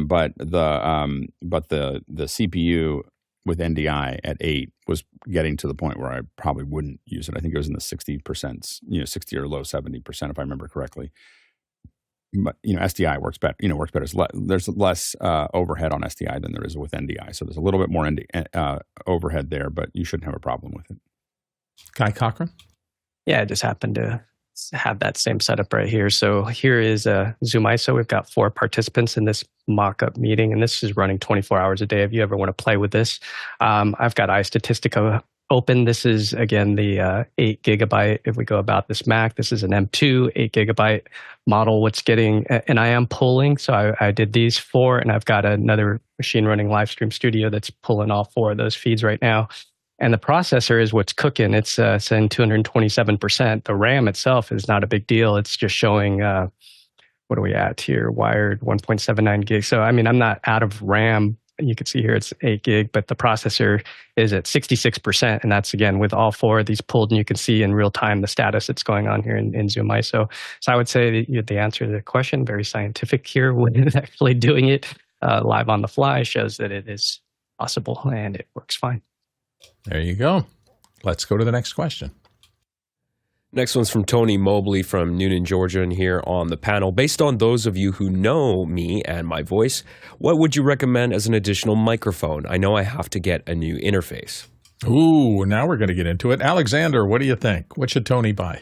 But the CPU with NDI at 8 was getting to the point where I probably wouldn't use it. I think it was in the 60%, 60 or low 70%, if I remember correctly. But SDI works better. Works better. There's less overhead on SDI than there is with NDI, so there's a little bit more overhead there, but you shouldn't have a problem with it. Guy Cochran? Yeah, I just happened to have that same setup right here. So here is a Zoom ISO. We've got 4 participants in this mock-up meeting, and this is running 24 hours a day. If you ever want to play with this, I've got iStatistica open. This is, again, the 8 gigabyte. If we go about this Mac, this is an M2, 8 gigabyte model. What's getting, and I am pulling, so I did these 4, and I've got another machine running Livestream Studio that's pulling all 4 of those feeds right now. And the processor is what's cooking. It's saying 227%. The RAM itself is not a big deal. It's just showing, what are we at here? Wired 1.79 gigs. So, I mean, I'm not out of RAM. You can see here it's 8 gig, but the processor is at 66%. And that's, again, with all 4 of these pulled. And you can see in real time the status that's going on here in Zoom ISO. So I would say the answer to the question, very scientific here, with actually doing it live on the fly, shows that it is possible and it works fine. There you go. Let's go to the next question. Next one's from Tony Mobley from Noonan, Georgia, and here on the panel. Based on those of you who know me and my voice, what would you recommend as an additional microphone? I know I have to get a new interface. Ooh, now we're going to get into it. Alexander, what do you think? What should Tony buy?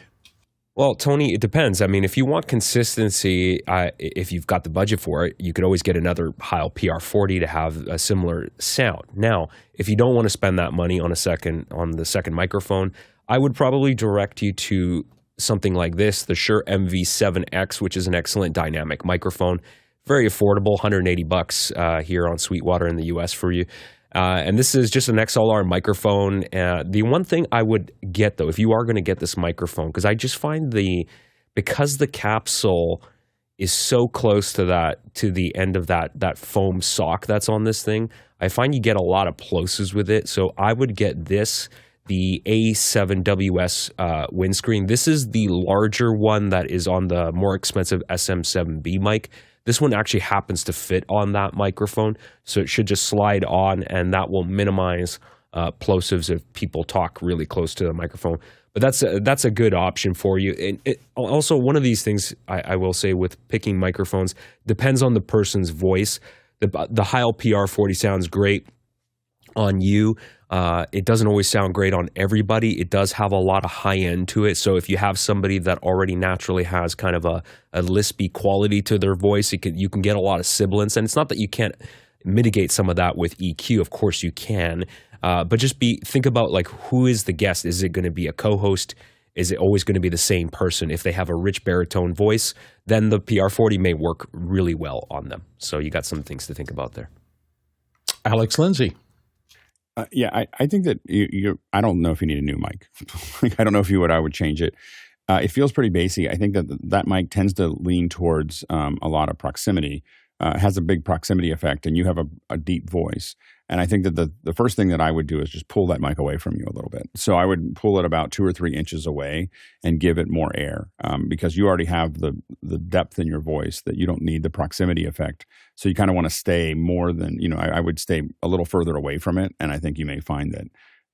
Well, Tony, it depends. I mean, if you want consistency, if you've got the budget for it, you could always get another Heil PR40 to have a similar sound. Now, if you don't want to spend that money on the second microphone, I would probably direct you to something like this, the Shure MV7X, which is an excellent dynamic microphone. Very affordable, $180 here on Sweetwater in the US for you. And this is just an XLR microphone. The one thing I would get, though, if you are going to get this microphone, because I just find because the capsule is so close to the end of that foam sock that's on this thing, I find you get a lot of plosives with it. So I would get the A7WS windscreen. This is the larger one that is on the more expensive SM7B mic. This one actually happens to fit on that microphone, so it should just slide on, and that will minimize plosives if people talk really close to the microphone. But that's a good option for you. And also, one of these things I will say with picking microphones depends on the person's voice. The Heil PR40 sounds great on you. It doesn't always sound great on everybody. It does have a lot of high end to it. So if you have somebody that already naturally has kind of a lispy quality to their voice, you can get a lot of sibilance. And it's not that you can't mitigate some of that with EQ. Of course you can. But just think about, like, who is the guest? Is it going to be a co-host? Is it always going to be the same person? If they have a rich baritone voice, then the PR40 may work really well on them. So you got some things to think about there. Alex Lindsay. I think that I don't know if you need a new mic. I don't know if I would change it. It feels pretty bassy. I think that mic tends to lean towards a lot of proximity. It has a big proximity effect, and you have a deep voice. And I think that the first thing that I would do is just pull that mic away from you a little bit. So I would pull it about 2 or 3 inches away and give it more air, because you already have the depth in your voice that you don't need the proximity effect. So you kind of want to stay more than, I would stay a little further away from it. And I think you may find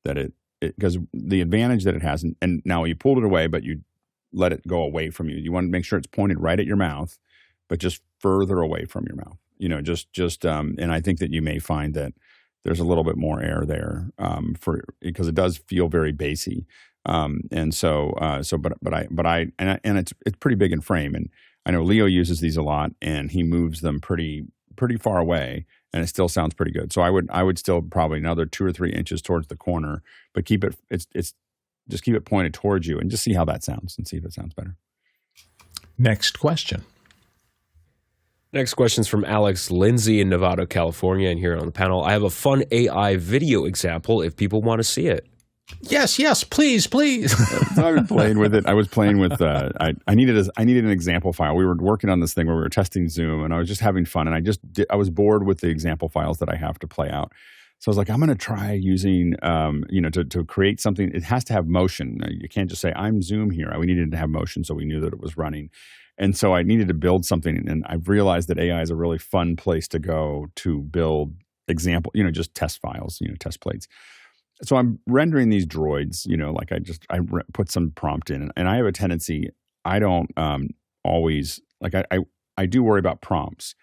that it because the advantage that it has, and now you pulled it away, but you let it go away from you. You want to make sure it's pointed right at your mouth, but just further away from your mouth. And I think that you may find that there's a little bit more air there because it does feel very bassy, but it's pretty big in frame, and I know Leo uses these a lot, and he moves them pretty far away, and it still sounds pretty good. So I would still probably another 2 or 3 inches towards the corner, but keep it just keep it pointed towards you, and just see how that sounds, and see if it sounds better. Next question. Next question is from Alex Lindsay in Nevada, California, and here on the panel, I have a fun AI video example if people want to see it. Yes, please. So I've been playing with it. I was playing with, I needed an example file. We were working on this thing where we were testing Zoom, and I was just having fun, and I was bored with the example files that I have to play out. So I was like, I'm going to try using, to create something. It has to have motion. You can't just say, I'm Zoom here. We needed to have motion, so we knew that it was running. And so I needed to build something, and I've realized that AI is a really fun place to go to build example, just test files, test plates. So I'm rendering these droids, like I put some prompt in, and I have a tendency, I don't always, like I do worry about prompts,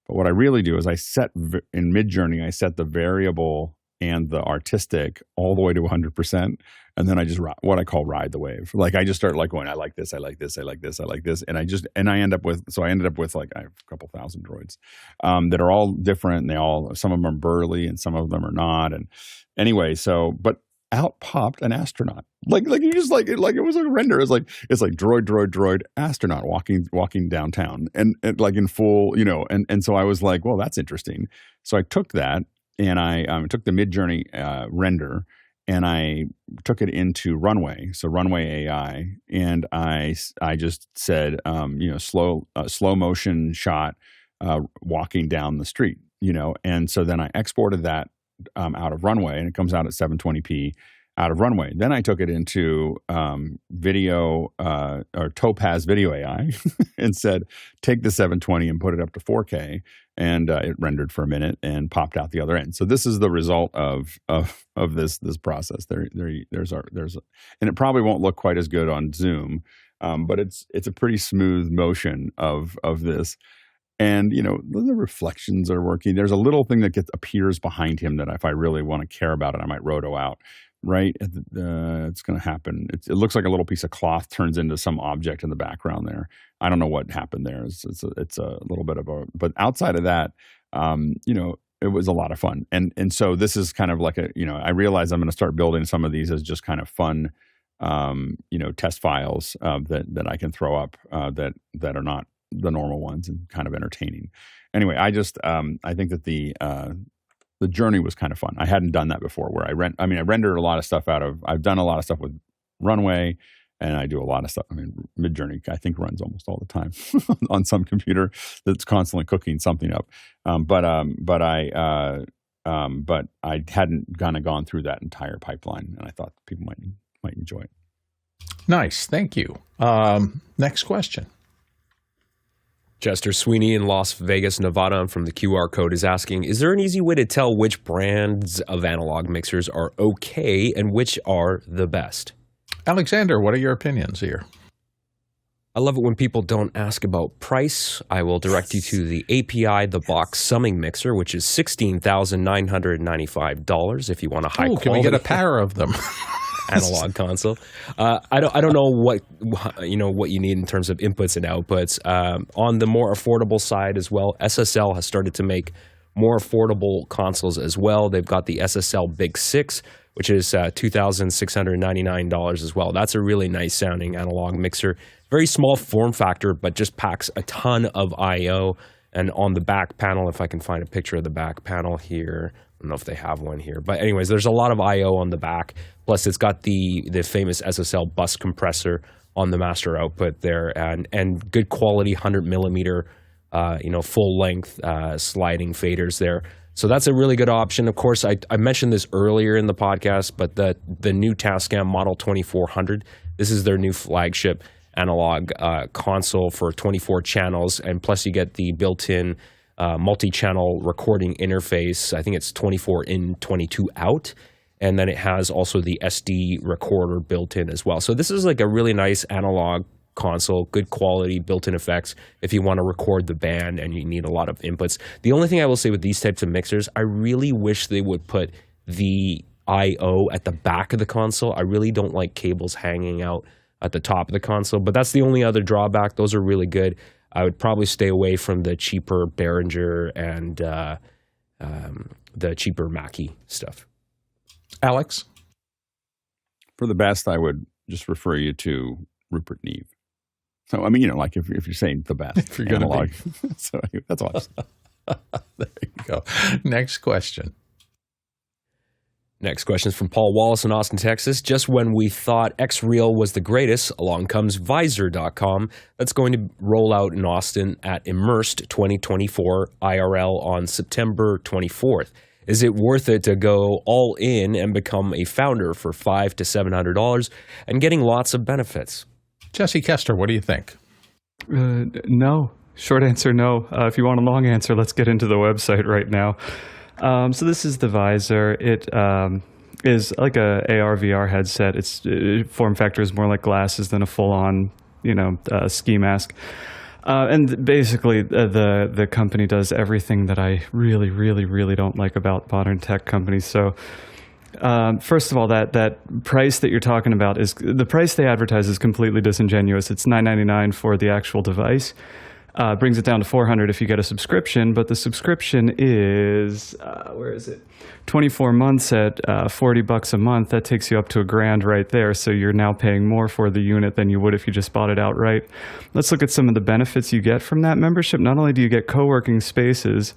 but what I really do is I set, in Midjourney, I set the variable and the artistic all the way to 100%. And then I just, what I call ride the wave. Like I just start like going, I like this, I like this, I like this, I like this. And I ended up with like, I have a couple thousand droids that are all different. And some of them are burly and some of them are not. And anyway, but out popped an astronaut. Like you just like it was like a render. It's like droid, astronaut walking downtown and like in full, and so I was like, well, that's interesting. So I took that and I took the Midjourney render and I took it into Runway, so Runway AI, and I just said, slow motion shot walking down the street, and so then I exported that out of Runway, and it comes out at 720p out of Runway. Then I took it into video or Topaz Video AI and said, take the 720 and put it up to 4K, and it rendered for a minute and popped out the other end. So this is the result of this process. There's and it probably won't look quite as good on Zoom, but it's a pretty smooth motion of this. And, the reflections are working. There's a little thing that appears behind him that if I really want to care about it, I might roto out, right? It's going to happen. It looks like a little piece of cloth turns into some object in the background there. I don't know what happened there. It's a little bit of but outside of that, it was a lot of fun. And so this is kind of like I realize I'm going to start building some of these as just kind of fun, test files that I can throw up that are not the normal ones and kind of entertaining. Anyway, I think that the journey was kind of fun. I hadn't done that before where I rendered a lot of stuff I've done a lot of stuff with Runway, and I do a lot of stuff. Midjourney I think runs almost all the time on some computer that's constantly cooking something up. But I hadn't kind of gone through that entire pipeline, and I thought people might enjoy it. Nice. Thank you. Next question. Chester Sweeney in Las Vegas, Nevada, from the QR code is asking, is there an easy way to tell which brands of analog mixers are okay and which are the best? Alexander, what are your opinions here? I love it when people don't ask about price. I will direct you to the API The Box Summing Mixer, which is $16,995 if you want a high quality. Can we get a pair of them? Analog console. I don't know what you need in terms of inputs and outputs. On the more affordable side as well, SSL has started to make more affordable consoles as well. They've got the SSL Big 6, which is $2,699 as well. That's a really nice sounding analog mixer. Very small form factor, but just packs a ton of I/O. And on the back panel, if I can find a picture of the back panel here, I don't know if they have one here. But anyways, there's a lot of I/O on the back. Plus, it's got the famous SSL bus compressor on the master output there, and good quality 100 millimeter, full length sliding faders there. So that's a really good option. Of course, I mentioned this earlier in the podcast, but the new Tascam Model 2400, this is their new flagship analog console for 24 channels, and plus you get the built-in multi-channel recording interface. I think it's 24 in, 22 out. And then it has also the SD recorder built in as well. So this is like a really nice analog console, good quality built-in effects if you want to record the band and you need a lot of inputs. The only thing I will say with these types of mixers, I really wish they would put the I/O at the back of the console. I really don't like cables hanging out at the top of the console, but that's the only other drawback. Those are really good. I would probably stay away from the cheaper Behringer and the cheaper Mackie stuff. Alex? For the best, I would just refer you to Rupert Neve. So, like if you're saying the best, if you're analog. So that's awesome. There you go. Next question. Next question is from Paul Wallace in Austin, Texas. Just when we thought Xreal was the greatest, along comes Visor.com. That's going to roll out in Austin at Immersed 2024 IRL on September 24th. Is it worth it to go all in and become a founder for $500 to $700 and getting lots of benefits? Jesse Kester, what do you think? No. Short answer, no. If you want a long answer, let's get into the website right now. So this is the visor. It is like a AR/VR headset. Its form factor is more like glasses than a full-on, ski mask. And basically, the company does everything that I really, really, really don't like about modern tech companies. So, first of all, that price that you're talking about is the price they advertise is completely disingenuous. It's $999 for the actual device. Brings it down to $400 if you get a subscription, but the subscription is where is it? 24 months at $40 a month. That takes you up to $1,000 right there. So you're now paying more for the unit than you would if you just bought it outright. Let's look at some of the benefits you get from that membership. Not only do you get co-working spaces,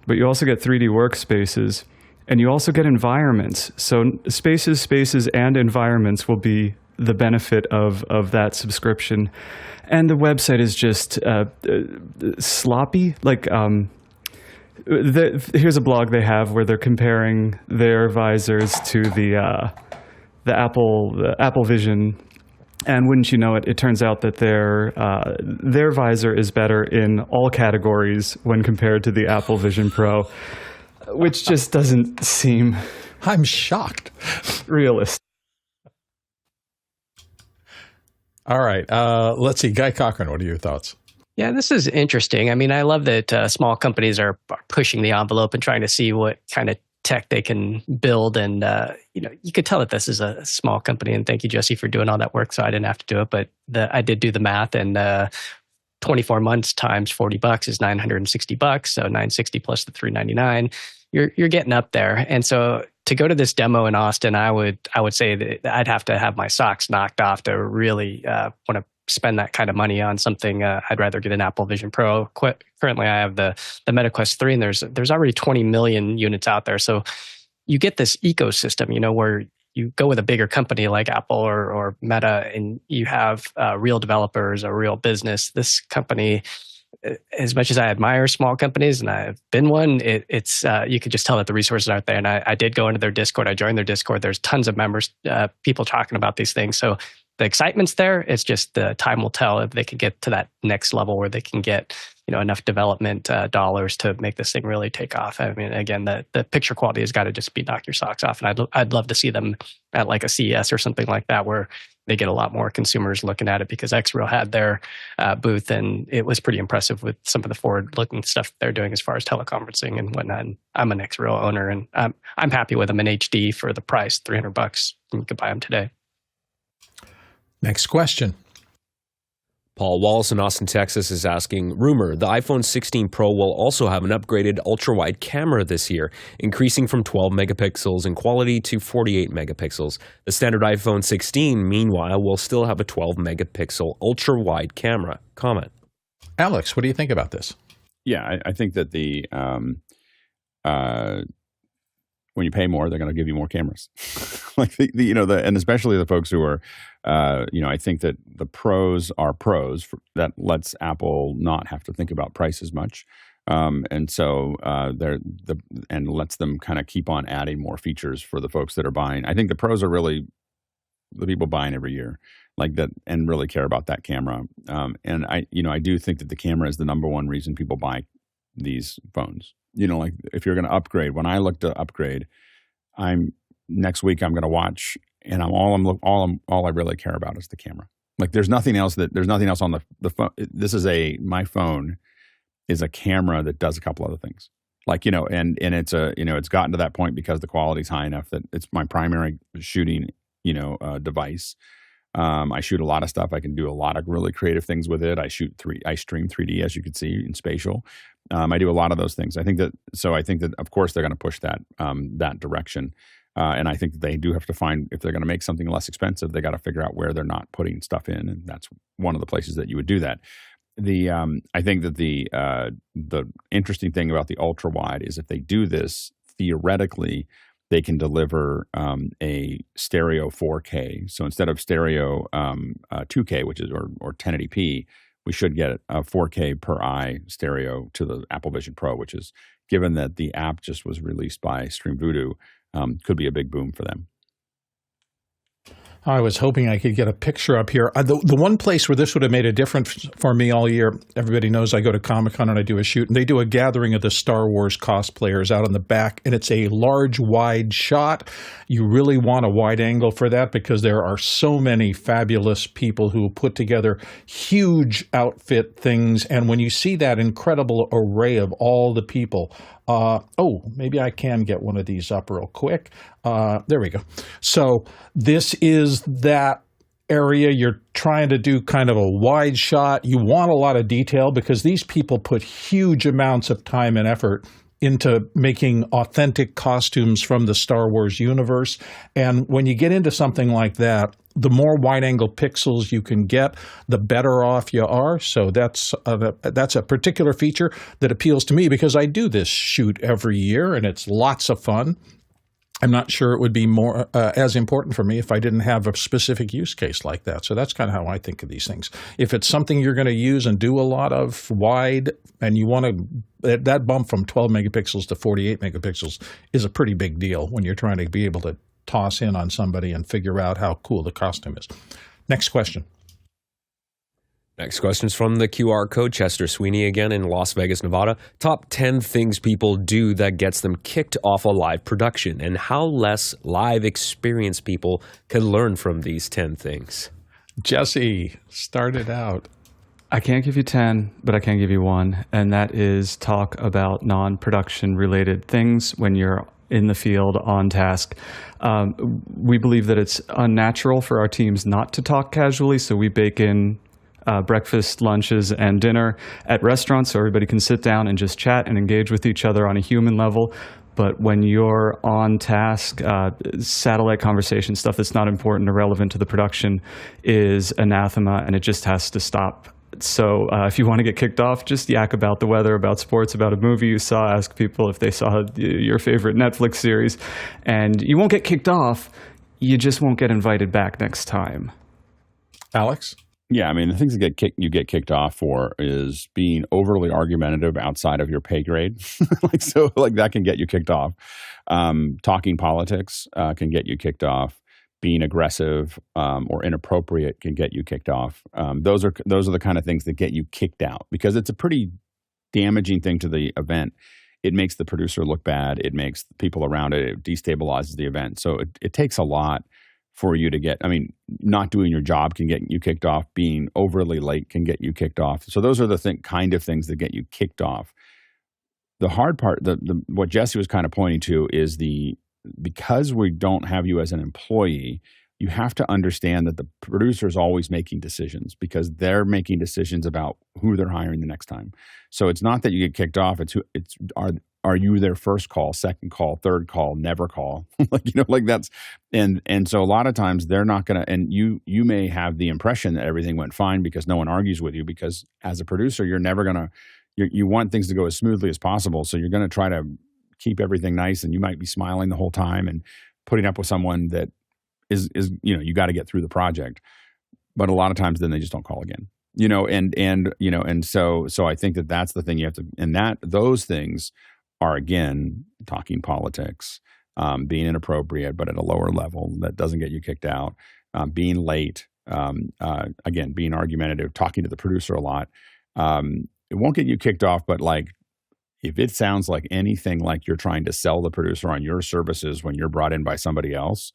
but you also get 3D workspaces, and you also get environments. So spaces, and environments will be the benefit of that subscription. And the website is just sloppy. Like, here's a blog they have where they're comparing their visors to the Apple Vision, and wouldn't you know it, it turns out that their visor is better in all categories when compared to the Apple Vision Pro, which just doesn't seem I'm shocked. realistic. All right. Let's see. Guy Cochran, what are your thoughts? Yeah, this is interesting. I mean, I love that small companies are pushing the envelope and trying to see what kind of tech they can build. And, you could tell that this is a small company. And thank you, Jesse, for doing all that work. So I didn't have to do it. But I did do the math, and 24 months times $40 is $960. So $960 plus the $399. You're getting up there. And so to go to this demo in Austin, I would say that I'd have to have my socks knocked off to really want to spend that kind of money on something. I'd rather get an Apple Vision Pro. Currently, I have the MetaQuest 3, and there's already 20 million units out there. So you get this ecosystem, where you go with a bigger company like Apple or Meta, and you have real developers, a real business. This company, as much as I admire small companies, and I've been one, it's you could just tell that the resources aren't there. And I did go into their Discord. I joined their Discord. There's tons of members, people talking about these things. So the excitement's there. It's just the time will tell if they can get to that next level where they can get enough development dollars to make this thing really take off. I mean, again, the picture quality has got to just be knock your socks off. And I'd love to see them at like a CES or something like that, where they get a lot more consumers looking at it, because Xreal had their booth, and it was pretty impressive with some of the forward-looking stuff they're doing as far as teleconferencing and whatnot. And I'm an Xreal owner, and I'm happy with them in HD for the price, $300. You could buy them today. Next question. Paul Wallace in Austin, Texas is asking, rumor, the iPhone 16 Pro will also have an upgraded ultra-wide camera this year, increasing from 12 megapixels in quality to 48 megapixels. The standard iPhone 16, meanwhile, will still have a 12 megapixel ultra-wide camera. Comment. Alex, what do you think about this? Yeah, I think that when you pay more, they're going to give you more cameras. Like and especially the folks who are, I think that the pros are pros that lets Apple not have to think about price as much, and so and lets them kind of keep on adding more features for the folks that are buying. I think the pros are really the people buying every year, like that, and really care about that camera. And I do think that the camera is the number one reason people buy these phones. Like if you're going to upgrade, when I look to upgrade, next week I'm going to watch, and all I really care about is the camera. Like there's nothing else on the phone. My phone is a camera that does a couple other things. Like, and it's it's gotten to that point because the quality's high enough that it's my primary shooting, device. I shoot a lot of stuff. I can do a lot of really creative things with it. I stream 3D, as you can see, in spatial. I do a lot of those things. I think that of course they're going to push that direction. And I think that they do have to find, if they're going to make something less expensive, they got to figure out where they're not putting stuff in. And that's one of the places that you would do that. I think that the interesting thing about the ultra wide is if they do this, theoretically, they can deliver a stereo 4K. So instead of stereo 2K, which is or 1080p, we should get a 4K per eye stereo to the Apple Vision Pro, which is, given that the app just was released by StreamVoodoo, could be a big boom for them. I was hoping I could get a picture up here. The one place where this would have made a difference for me all year, everybody knows I go to Comic-Con and I do a shoot, and they do a gathering of the Star Wars cosplayers out in the back, and it's a large, wide shot. You really want a wide angle for that because there are so many fabulous people who put together huge outfit things, and when you see that incredible array of all the people, maybe I can get one of these up real quick. There we go. So this is that area. You're trying to do kind of a wide shot. You want a lot of detail because these people put huge amounts of time and effort into making authentic costumes from the Star Wars universe. And when you get into something like that, the more wide-angle pixels you can get, the better off you are. So that's a particular feature that appeals to me because I do this shoot every year, and it's lots of fun. I'm not sure it would be more as important for me if I didn't have a specific use case like that. So that's kind of how I think of these things. If it's something you're going to use and do a lot of wide, and you want to, that bump from 12 megapixels to 48 megapixels is a pretty big deal when you're trying to be able to toss in on somebody and figure out how cool the costume is. Next question. Next question is from the QR code, Chester Sweeney again in Las Vegas, Nevada. Top 10 things people do that gets them kicked off a live production, and how less live experienced people can learn from these 10 things. Jesse, start it out. I can't give you 10, but I can give you one, and that is talk about non-production related things when you're in the field on task. We believe that it's unnatural for our teams not to talk casually, so we bake in breakfast, lunches, and dinner at restaurants so everybody can sit down and just chat and engage with each other on a human level. But when you're on task, satellite conversation, stuff that's not important or relevant to the production is anathema, and it just has to stop. So if you want to get kicked off, just yak about the weather, about sports, about a movie you saw, ask people if they saw your favorite Netflix series, and you won't get kicked off. You just won't get invited back next time. Alex? Yeah, I mean, the things that you get kicked off for is being overly argumentative outside of your pay grade. like that can get you kicked off. Talking politics can get you kicked off. Being aggressive or inappropriate can get you kicked off. Those are the kind of things that get you kicked out because it's a pretty damaging thing to the event. It makes the producer look bad. It makes the people around it. It destabilizes the event. So it takes a lot for you to get. I mean, not doing your job can get you kicked off. Being overly late can get you kicked off. So those are the kind of things that get you kicked off. The hard part, what Jesse was kind of pointing to is because we don't have you as an employee, you have to understand that the producer is always making decisions because they're making decisions about who they're hiring the next time. So it's not that you get kicked off. Are you their first call, second call, third call, never call? That's and so a lot of times they're not going to, and you may have the impression that everything went fine because no one argues with you because as a producer, you're never going to, you want things to go as smoothly as possible. So you're going to try to keep everything nice, and you might be smiling the whole time and putting up with someone that is you got to get through the project. But a lot of times then they just don't call again. So I think that's the thing you have to, and those things are, again, talking politics, being inappropriate, but at a lower level that doesn't get you kicked out, being late, again, being argumentative, talking to the producer a lot. It won't get you kicked off, but if it sounds like anything like you're trying to sell the producer on your services when you're brought in by somebody else,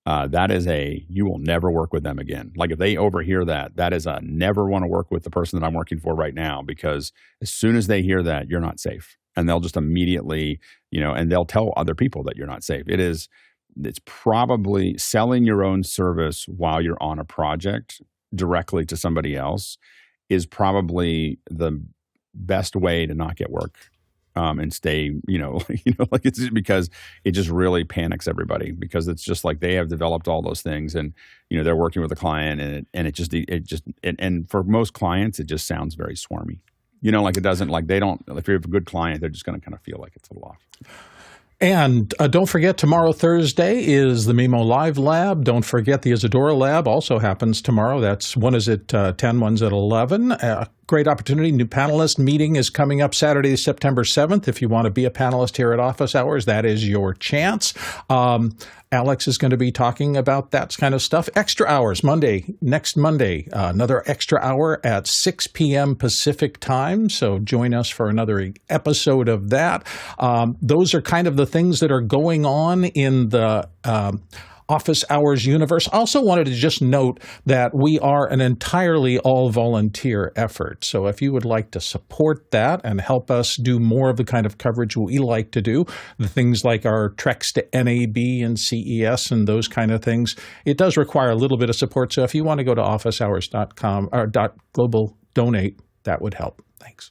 that is you will never work with them again. Like if they overhear that is a never want to work with the person that I'm working for right now, because as soon as they hear that, you're not safe. And they'll just immediately, and they'll tell other people that you're not safe. It's probably selling your own service while you're on a project directly to somebody else is probably the best way to not get work. And stay, it's because it just really panics everybody because it's just like they have developed all those things and, they're working with a client and for most clients, it just sounds very swarmy. It doesn't if you have a good client, they're just going to kind of feel like it's a little off. And don't forget, tomorrow, Thursday, is the Mimo Live Lab. Don't forget the Isadora Lab also happens tomorrow. One is at 10, one's at 11. great opportunity. New panelist meeting is coming up Saturday, September 7th. If you want to be a panelist here at Office Hours, that is your chance. Alex is going to be talking about that kind of stuff. Extra hours, next Monday, another extra hour at 6 p.m. Pacific time. So join us for another episode of that. Those are kind of the things that are going on in the Office Hours universe. I also wanted to just note that we are an entirely all-volunteer effort. So if you would like to support that and help us do more of the kind of coverage we like to do, the things like our treks to NAB and CES and those kind of things, it does require a little bit of support. So if you want to go to officehours.com or .global donate, that would help. Thanks.